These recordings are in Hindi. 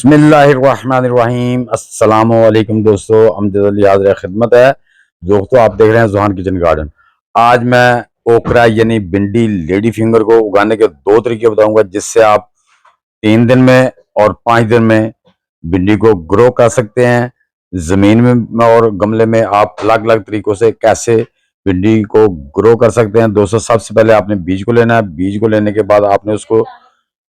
बिस्मिल्लाहिर्रहमानिर्रहीम। अस्सलामुअलैकुम दोस्तों, अमजद अली हाज़िर खिदमत है। दोस्तों आप देख रहे हैं ज़ुहान किचन गार्डन। आज मैं ओकरा यानी भिंडी लेडी फिंगर को उगाने के दो तरीके बताऊंगा, जिससे आप 3 दिन में और 5 दिन में भिंडी को ग्रो कर सकते हैं। जमीन में और गमले में आप अलग अलग तरीकों से कैसे भिंडी को ग्रो कर सकते हैं। दोस्तों सबसे पहले आपने बीज को लेना है। बीज को लेने के बाद आपने उसको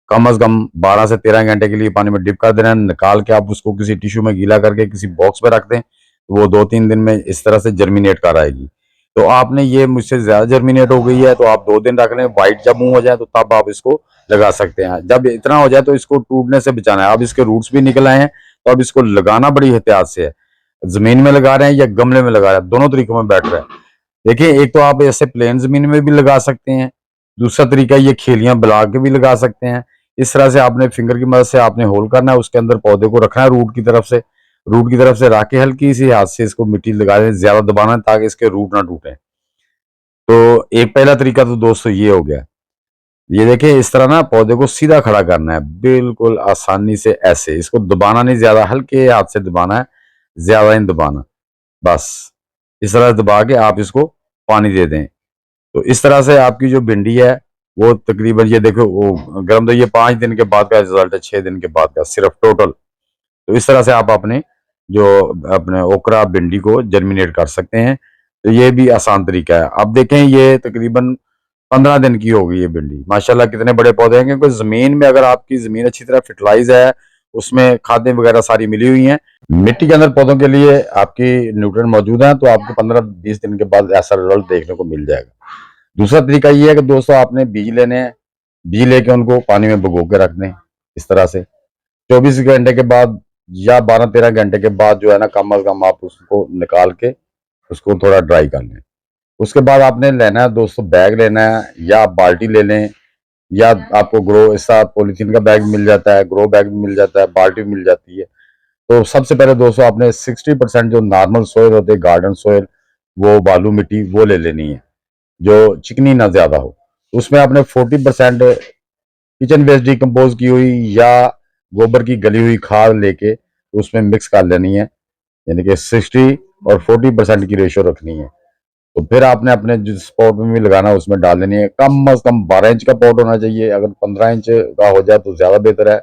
कम से कम 12 से 13 घंटे के लिए पानी में डिप कर देना है। निकाल के आप उसको किसी टिश्यू में गीला करके किसी बॉक्स में रख दें, तो वो 2-3 दिन में इस तरह से जर्मिनेट कर आएगी। तो आपने ये मुझसे ज्यादा जर्मिनेट हो गई है तो आप 2 दिन रख लें। वाइट जब मुंह हो जाए तो तब आप इसको लगा सकते हैं। जब इतना हो जाए तो इसको टूटने से बचाना है। अब इसके रूट्स भी निकल आए हैं, तो अब इसको लगाना बड़ी एहतियात से है। जमीन में लगा रहे हैं या गमले में लगा रहे हैं, दोनों तरीकों में बेटर है। देखिए, एक तो आप ऐसे प्लेन जमीन में भी लगा सकते हैं। दूसरा तरीका ये खेलियां बना के भी लगा सकते हैं। इस तरह से आपने फिंगर की मदद से आपने होल करना है, उसके अंदर पौधे को रखना है रूट की तरफ से रख के हल्की सी हाथ से इसको मिट्टी लगा दें, ज्यादा दबाना है ताकि इसके रूट ना टूटे। तो एक पहला तरीका तो दोस्तों ये हो गया। ये देखिए, इस तरह ना पौधे को सीधा खड़ा करना है, बिल्कुल आसानी से ऐसे। इसको दबाना नहीं, ज्यादा हल्के हाथ से दबाना है, ज्यादा नहीं दबाना। बस इस तरह दबा के आप इसको पानी दे दें। तो इस तरह से आपकी जो भिंडी है वो तकरीबन, ये देखो वो गर्म, तो ये 5 दिन के बाद का रिजल्ट है, 6 दिन के बाद का सिर्फ टोटल। तो इस तरह से आप अपने जो अपने ओकरा भिंडी को जर्मिनेट कर सकते हैं। तो ये भी आसान तरीका है। अब देखें, ये तकरीबन 15 दिन की हो गई है भिंडी। माशाल्लाह कितने बड़े पौधे हैं, क्योंकि जमीन में अगर आपकी जमीन अच्छी तरह फर्टिलाइज है, उसमें खादें वगैरह सारी मिली हुई हैं, मिट्टी के अंदर पौधों के लिए आपकी न्यूट्रिएंट मौजूद है, तो आपको 15-20 दिन के बाद ऐसा रिजल्ट देखने को मिल जाएगा। दूसरा तरीका ये है कि दोस्तों आपने बीज लेने हैं। बीज लेके उनको पानी में भिगो के रख दें। इस तरह से 24 घंटे के बाद या 12-13 घंटे के बाद जो है ना, कम अज कम आप उसको निकाल के उसको थोड़ा ड्राई कर लें। उसके बाद आपने लेना है दोस्तों, बैग लेना है, या आप बाल्टी ले लें, या आपको ग्रो ऐसा पॉलीथीन का बैग मिल जाता है, ग्रो बैग भी मिल जाता है, बाल्टी भी मिल जाती है। तो सबसे पहले दोस्तों आपने 60% जो नॉर्मल सोयल होते हैं, गार्डन सोयल, वो बालू मिट्टी वो ले लेनी है, जो चिकनी ना ज्यादा हो। उसमें आपने 40% किचन वेस्ट डिकम्पोज की हुई या गोबर की गली हुई खाद लेके उसमें मिक्स कर लेनी है। यानी कि 60 और 40% की रेशियो रखनी है। तो फिर आपने अपने जिस पॉट में भी लगाना है उसमें डाल देनी है। कम अज कम 12 इंच का पॉट होना चाहिए। अगर 15 इंच का हो जाए तो ज्यादा बेहतर है।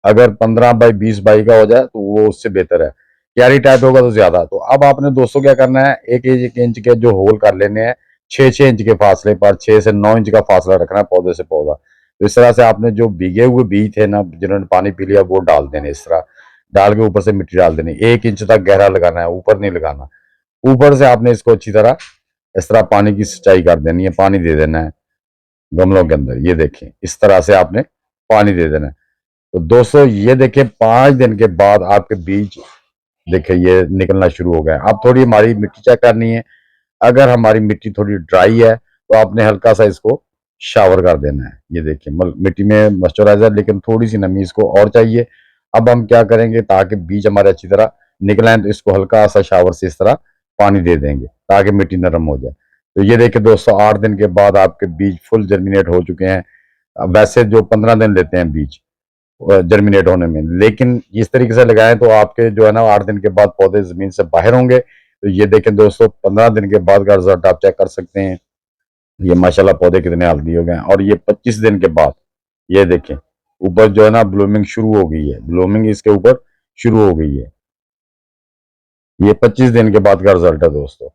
अगर 15x20 का हो जाए तो वो उससे बेहतर है। क्यारी टाइप होगा तो ज्यादा। तो अब आपने दोस्तों क्या करना है, एक इंच के जो होल कर लेने हैं, 6-6 इंच के फासले पर, 6 से 9 इंच का फासला रखना है पौधे से पौधा। तो इस तरह से आपने जो भीगे हुए बीज थे ना, जिन्होंने पानी पी लिया, वो डाल देने। इस तरह डाल के ऊपर से मिट्टी डाल देनी। 1 इंच तक गहरा लगाना है, ऊपर नहीं लगाना। ऊपर से आपने इसको अच्छी तरह इस तरह पानी की सिंचाई कर देनी है, पानी दे देना है गमलों के अंदर। ये देखें, इस तरह से आपने पानी दे देना है। तो दोस्तों ये देखिए, 5 दिन के बाद आपके बीज देखिए ये निकलना शुरू हो गया। अब थोड़ी हमारी मिट्टी चेक करनी है। अगर हमारी मिट्टी थोड़ी ड्राई है तो आपने हल्का सा इसको शावर कर देना है। ये देखिए, मिट्टी में मॉइस्चराइजर, लेकिन थोड़ी सी नमी इसको और चाहिए। अब हम क्या करेंगे, ताकि बीज हमारे अच्छी तरह निकल आए, तो इसको हल्का सा शावर से इस तरह पानी दे देंगे ताकि मिट्टी नरम हो जाए। तो ये देखिए दोस्तों, 8 दिन के बाद आपके बीज फुल जर्मिनेट हो चुके हैं। अब वैसे जो 15 दिन लेते हैं बीज जर्मिनेट होने में, लेकिन इस तरीके से लगाएं तो आपके जो है ना, 8 दिन के बाद पौधे जमीन से बाहर होंगे। तो ये देखें दोस्तों, 15 दिन के बाद का रिजल्ट आप चेक कर सकते हैं। ये माशाल्लाह पौधे कितने हेल्दी हो गए हैं। और ये 25 दिन के बाद ये देखें, ऊपर जो है ना ब्लूमिंग शुरू हो गई है, ब्लूमिंग इसके ऊपर शुरू हो गई है। ये 25 दिन के बाद का रिजल्ट है दोस्तों।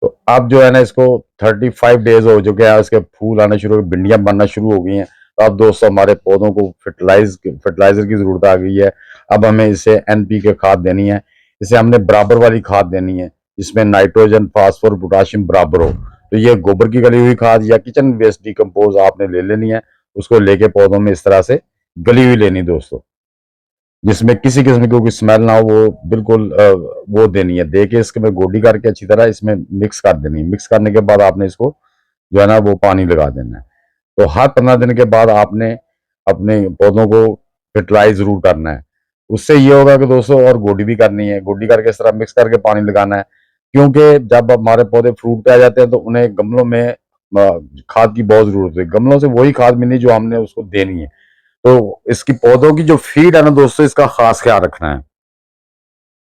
तो अब जो है ना, इसको 35 डेज हो चुके हैं, इसके फूल आने शुरू हो गए, भिंडियां बनना शुरू हो गई हैं। तो अब दोस्तों हमारे पौधों को फर्टिलाइजर की जरूरत आ गई है। अब हमें इसे NPK खाद देनी है। इसे हमने बराबर वाली खाद देनी है, जिसमें नाइट्रोजन, फास्फोर, पोटाशियम बराबर हो। तो ये गोबर की गली हुई खाद या किचन वेस्ट डिकम्पोज आपने ले लेनी है। उसको लेके पौधों में इस तरह से गली हुई लेनी दोस्तों, जिसमें किसी किस्म की कोई स्मेल ना हो, वो बिल्कुल वो देनी है। दे के इसके में गोडी करके अच्छी तरह इसमें मिक्स कर देनी है। मिक्स करने के बाद आपने इसको जो है ना, वो पानी लगा देना है। तो हर 15 दिन के बाद आपने अपने पौधों को फर्टिलाइज जरूर करना है। उससे ये होगा कि दोस्तों, और गोडी भी करनी है। गोडी करके इस तरह मिक्स करके पानी लगाना है, क्योंकि जब हमारे पौधे फ्रूट पे आ जाते हैं तो उन्हें गमलों में खाद की बहुत जरूरत है। गमलों से वही खाद मिलनी जो हमने उसको देनी है। तो इसकी पौधों की जो फीड है ना दोस्तों, इसका खास ख्याल रखना है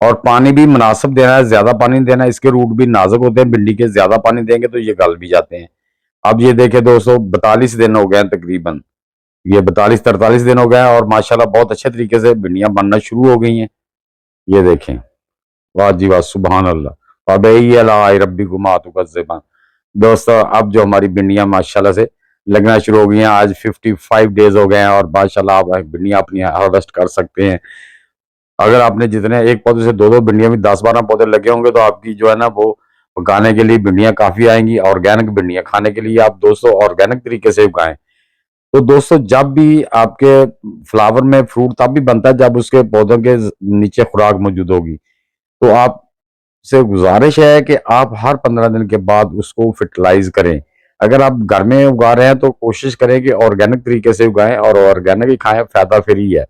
और पानी भी मुनासिब देना है, ज्यादा पानी नहीं देना है। इसके रूट भी नाजुक होते हैं भिंडी के, ज्यादा पानी देंगे तो ये गल भी जाते हैं। अब ये देखे दोस्तों 42 दिन हो गए हैं तकरीबन, ये 42-43 दिन हो गए हैं और माशाल्लाह बहुत अच्छे तरीके से भिंडियां बनना शुरू हो गई हैं। ये देखें, वाह जी वाह, सुबहान अल्लाह, अबई रब्बी गुमातुकज़्ज़िबान। दोस्तों अब जो हमारी भिंडियां माशाल्लाह से लगना शुरू हो गई हैं, आज 55 डेज हो गए हैं और माशाल्लाह आप भिंडियां अपनी हार्वेस्ट कर सकते हैं। अगर आपने जितने एक पौधे से दो दो भिंडियां भी 10-12 पौधे लगे होंगे तो आपकी जो है ना वो पकाने के लिए भिंडियां काफी आएंगी। ऑर्गेनिक भिंडियां खाने के लिए आप दोस्तों ऑर्गेनिक तरीके से उगाएं। तो दोस्तों जब भी आपके फ्लावर में फ्रूट तब भी बनता है जब उसके पौधों के नीचे खुराक मौजूद होगी। तो आपसे गुजारिश है कि आप हर 15 दिन के बाद उसको फर्टिलाइज करें। अगर आप घर में उगा रहे हैं तो कोशिश करें कि ऑर्गेनिक तरीके से उगाएं और ऑर्गेनिक ही खाएं, फायदा फिर ही है।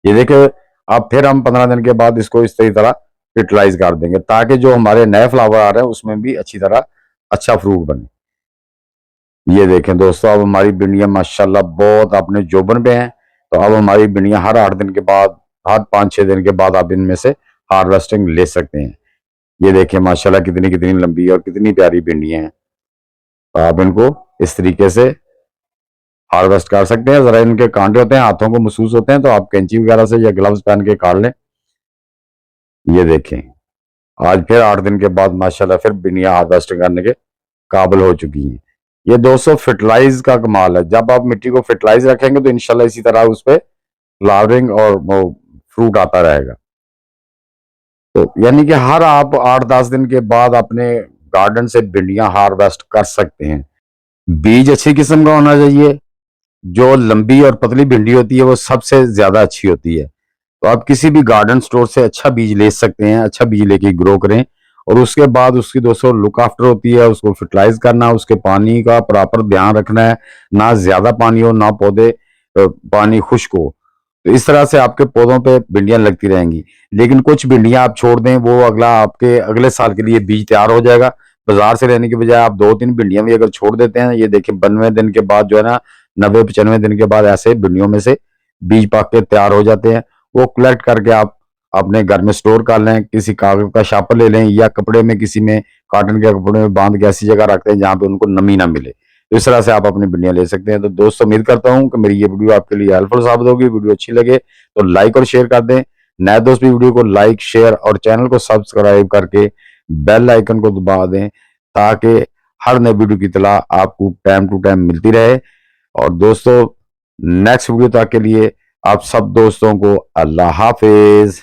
ये देखिए, अब फिर हम 15 दिन के बाद इसको इस तरह फर्टिलाइज कर देंगे ताकि जो हमारे नए फ्लावर आ रहे हैं उसमें भी अच्छी तरह अच्छा फ्रूट बने। ये देखें दोस्तों, अब हमारी भिंडियां माशाल्लाह बहुत अपने जोबन पे हैं। तो अब हमारी भिंडियां हर 8 दिन के बाद, हर 5-6 दिन के बाद आप इनमें से हार्वेस्टिंग ले सकते हैं। ये देखें माशाल्लाह कितनी कितनी लंबी और कितनी प्यारी भिंडियां हैं। तो आप इनको इस तरीके से हार्वेस्ट कर सकते हैं। जरा इनके कांटे होते हैं, हाथों को महसूस होते हैं, तो आप कैंची वगैरह से या ग्लव्स पहन के काट लें। ये देखें, आज फिर 8 दिन के बाद माशाल्लाह फिर भिंडियां हार्वेस्टिंग करने के काबिल हो चुकी हैं। ये दोस्तों फर्टिलाइज का कमाल है, जब आप मिट्टी को फर्टिलाइज रखेंगे तो इंशाल्लाह इसी तरह उस पर फ्लावरिंग और वो फ्रूट आता रहेगा। तो यानी कि हर आप 8-10 दिन के बाद अपने गार्डन से भिंडियां हार्वेस्ट कर सकते हैं। बीज अच्छी किस्म का होना चाहिए। जो लंबी और पतली भिंडी होती है वो सबसे ज्यादा अच्छी होती है। तो आप किसी भी गार्डन स्टोर से अच्छा बीज ले सकते हैं, अच्छा बीज लेके ग्रो करें। और उसके बाद उसकी दोस्तों लुक आफ्टर होती है, उसको फर्टिलाइज करना, उसके पानी का प्रॉपर ध्यान रखना है, ना ज्यादा पानी हो ना पौधे पानी खुश्क हो। तो इस तरह से आपके पौधों पे भिंडियां लगती रहेंगी। लेकिन कुछ भिंडियां आप छोड़ दें, वो अगला आपके अगले साल के लिए बीज तैयार हो जाएगा। बाजार से लेने के बजाय आप 2-3 भिंडियां भी अगर छोड़ देते हैं, ये देखिए 92 दिन के बाद जो है ना, 90-95 दिन के बाद ऐसे भिंडियों में से बीज पक के तैयार हो जाते हैं। वो कलेक्ट करके आप अपने घर में स्टोर कर लें, किसी कागज का शापर ले लें या कपड़े में किसी में कॉटन के कपड़े में बांध के ऐसी जगह रखते हैं जहां पे उनको नमी ना मिले। तो इस तरह से आप अपनी भिंडियां ले सकते हैं। तो दोस्तों उम्मीद करता हूं कि मेरी ये वीडियो आपके लिए हेल्पफुल साबित होगी। वीडियो अच्छी लगे तो लाइक और शेयर कर दें। नए दोस्त भी वीडियो को लाइक शेयर और चैनल को सब्सक्राइब करके बेल आइकन को दबा दें ताकि हर नई वीडियो की इत्तला आपको टाइम टू टाइम मिलती रहे। और दोस्तों नेक्स्ट वीडियो तक के लिए आप सब दोस्तों को अल्लाह हाफिज।